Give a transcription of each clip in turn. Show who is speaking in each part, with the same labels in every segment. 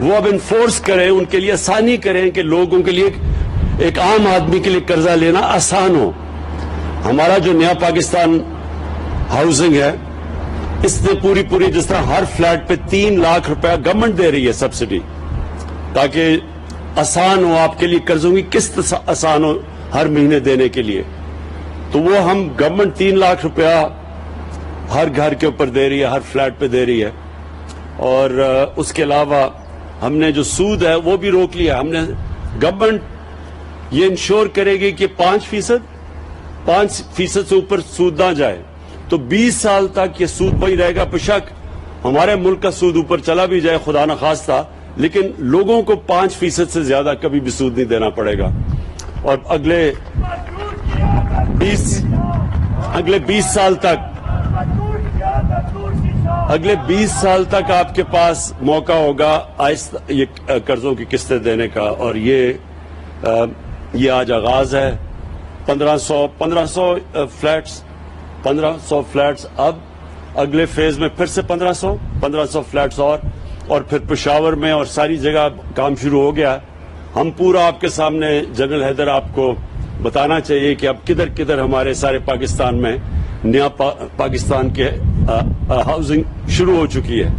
Speaker 1: وہ اب انفورس کریں, ان کے لیے آسانی کریں کہ لوگوں کے لیے, ایک عام آدمی کے لیے قرضہ لینا آسان ہو. ہمارا جو نیا پاکستان ہاؤسنگ ہے, اس نے پوری جس طرح ہر فلیٹ پہ 3 لاکھ روپیہ گورنمنٹ دے رہی ہے سبسڈی, تاکہ آسان ہو آپ کے لیے قرضوں کی قسط آسان ہو ہر مہینے دینے کے لیے. تو وہ ہم گورنمنٹ 3 لاکھ روپیہ ہر گھر کے اوپر دے رہی ہے, ہر فلیٹ پہ دے رہی ہے. اور اس کے علاوہ ہم نے جو سود ہے وہ بھی روک لیا. ہم نے گورنمنٹ یہ انشور کرے گی کہ 5% سے اوپر سود نہ جائے. تو 20 سال تک یہ سود وہی رہے گا. بشک ہمارے ملک کا سود اوپر چلا بھی جائے خدا نخواستہ, لیکن لوگوں کو 5% سے زیادہ کبھی بھی سود نہیں دینا پڑے گا. اور اگلے 20 سال تک آپ کے پاس موقع ہوگا آہستہ یہ قرضوں کی قسطیں دینے کا. اور یہ آج آغاز ہے. 1500 فلیٹس, اب اگلے فیز میں پھر سے 1500 فلیٹس اور پھر پشاور میں اور ساری جگہ کام شروع ہو گیا. ہم پورا آپ کے سامنے جنرل حیدر آپ کو بتانا چاہیے کہ اب کدھر کدھر ہمارے سارے پاکستان میں نیا پاکستان کے ہاؤسنگ شروع ہو چکی ہے.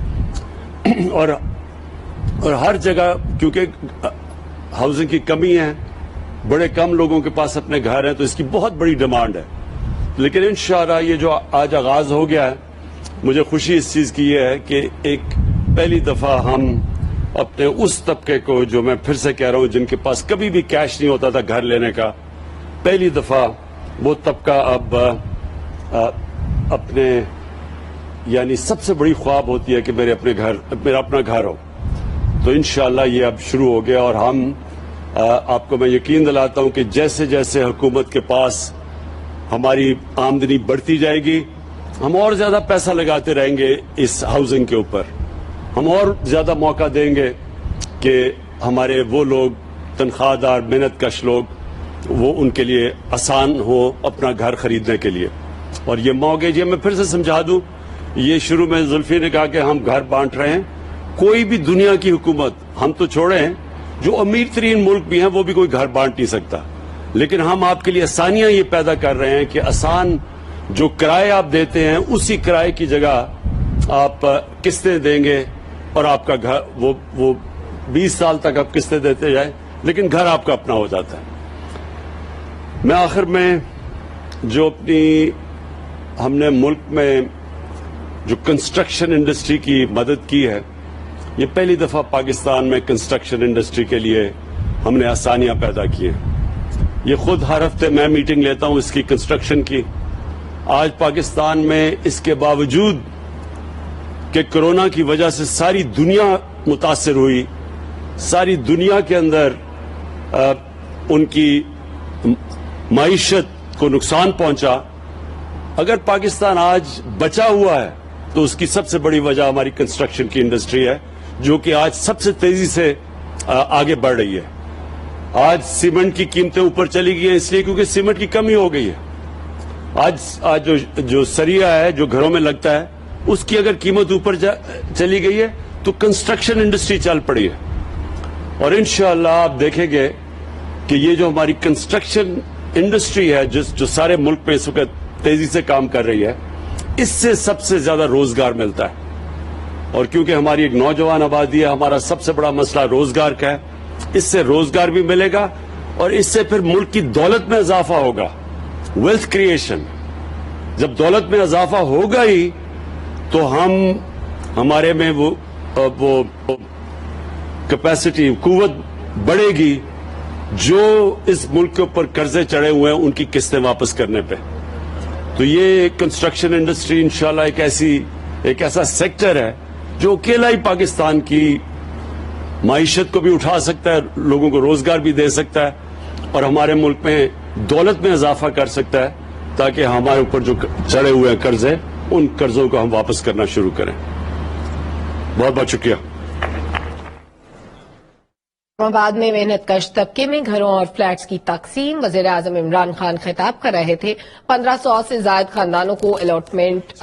Speaker 1: اور ہر جگہ کیونکہ ہاؤسنگ کی کمی ہے, بڑے کم لوگوں کے پاس اپنے گھر ہیں, تو اس کی بہت بڑی ڈیمانڈ ہے. لیکن انشاءاللہ یہ جو آج آغاز ہو گیا ہے, مجھے خوشی اس چیز کی یہ ہے کہ ایک پہلی دفعہ ہم اپنے اس طبقے کو, جو میں پھر سے کہہ رہا ہوں جن کے پاس کبھی بھی کیش نہیں ہوتا تھا گھر لینے کا, پہلی دفعہ وہ طبقہ اب اپنے, یعنی سب سے بڑی خواب ہوتی ہے کہ میرا اپنا گھر ہو. تو انشاءاللہ یہ اب شروع ہو گیا. اور ہم آپ کو میں یقین دلاتا ہوں کہ جیسے جیسے حکومت کے پاس ہماری آمدنی بڑھتی جائے گی, ہم اور زیادہ پیسہ لگاتے رہیں گے اس ہاؤسنگ کے اوپر. ہم اور زیادہ موقع دیں گے کہ ہمارے وہ لوگ تنخواہ دار محنت کش لوگ, وہ ان کے لیے آسان ہو اپنا گھر خریدنے کے لیے. اور یہ موقع, یہ میں پھر سے سمجھا دوں, یہ شروع میں زلفی نے کہا کہ ہم گھر بانٹ رہے ہیں. کوئی بھی دنیا کی حکومت, ہم تو چھوڑیں جو امیر ترین ملک بھی ہیں, وہ بھی کوئی گھر بانٹ نہیں سکتا. لیکن ہم آپ کے لیے آسانیاں یہ پیدا کر رہے ہیں کہ آسان جو کرائے آپ دیتے ہیں اسی کرائے کی جگہ آپ قسطیں دیں گے, اور آپ کا گھر وہ 20 سال تک آپ قسطیں دیتے جائیں, لیکن گھر آپ کا اپنا ہو جاتا ہے. میں آخر میں جو ہم نے ملک میں جو کنسٹرکشن انڈسٹری کی مدد کی ہے, یہ پہلی دفعہ پاکستان میں کنسٹرکشن انڈسٹری کے لیے ہم نے آسانیاں پیدا کی ہیں. یہ خود ہر ہفتے میں میٹنگ لیتا ہوں اس کی کنسٹرکشن کی. آج پاکستان میں اس کے باوجود کہ کرونا کی وجہ سے ساری دنیا متاثر ہوئی, ساری دنیا کے اندر ان کی معیشت کو نقصان پہنچا, اگر پاکستان آج بچا ہوا ہے تو اس کی سب سے بڑی وجہ ہماری کنسٹرکشن کی انڈسٹری ہے, جو کہ آج سب سے تیزی سے آگے بڑھ رہی ہے. آج سیمنٹ کی قیمتیں اوپر چلی گئی ہیں اس لیے کیونکہ سیمنٹ کی کمی ہو گئی ہے. آج جو سریا ہے جو گھروں میں لگتا ہے, اس کی اگر قیمت اوپر چلی گئی ہے تو کنسٹرکشن انڈسٹری چل پڑی ہے. اور انشاءاللہ آپ دیکھیں گے کہ یہ جو ہماری کنسٹرکشن انڈسٹری ہے جو سارے ملک میں اس وقت تیزی سے کام کر رہی ہے, اس سے سب سے زیادہ روزگار ملتا ہے. اور کیونکہ ہماری ایک نوجوان آبادی ہے, ہمارا سب سے بڑا مسئلہ روزگار کا ہے, اس سے روزگار بھی ملے گا اور اس سے پھر ملک کی دولت میں اضافہ ہوگا. ویلتھ کریشن, جب دولت میں اضافہ ہوگا ہی تو ہمارے میں وہ کیپیسٹی, قوت بڑھے گی جو اس ملک کے اوپر قرضے چڑھے ہوئے ہیں ان کی قسطیں واپس کرنے پہ. تو یہ کنسٹرکشن انڈسٹری انشاءاللہ ایک ایسا سیکٹر ہے جو اکیلا ہی پاکستان کی معیشت کو بھی اٹھا سکتا ہے, لوگوں کو روزگار بھی دے سکتا ہے, اور ہمارے ملک میں دولت میں اضافہ کر سکتا ہے, تاکہ ہمارے اوپر جو چڑھے ہوئے ہیں قرضے, ان قرضوں کو ہم واپس کرنا شروع کریں. بہت بہت شکریہ.
Speaker 2: اسلام آباد میں محنت کش طبقے میں گھروں اور فلیٹس کی تقسیم، وزیر اعظم عمران خان خطاب کر رہے تھے۔ 1500 سے زائد خاندانوں کو الاٹمنٹ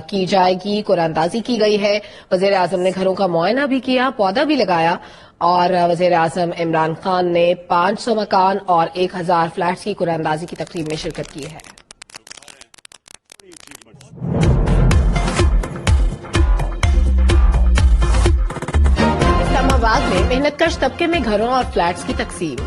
Speaker 2: کی جائے گی، قرآن اندازی کی گئی ہے۔ وزیر اعظم نے گھروں کا معائنہ بھی کیا، پودا بھی لگایا، اور وزیر اعظم عمران خان نے 500 مکان اور 1000 فلیٹس کی قرآن اندازی کی تقریب میں شرکت کی ہے۔ اسلام آباد میں محنت کش طبقے میں گھروں اور فلیٹس کی تقسیم۔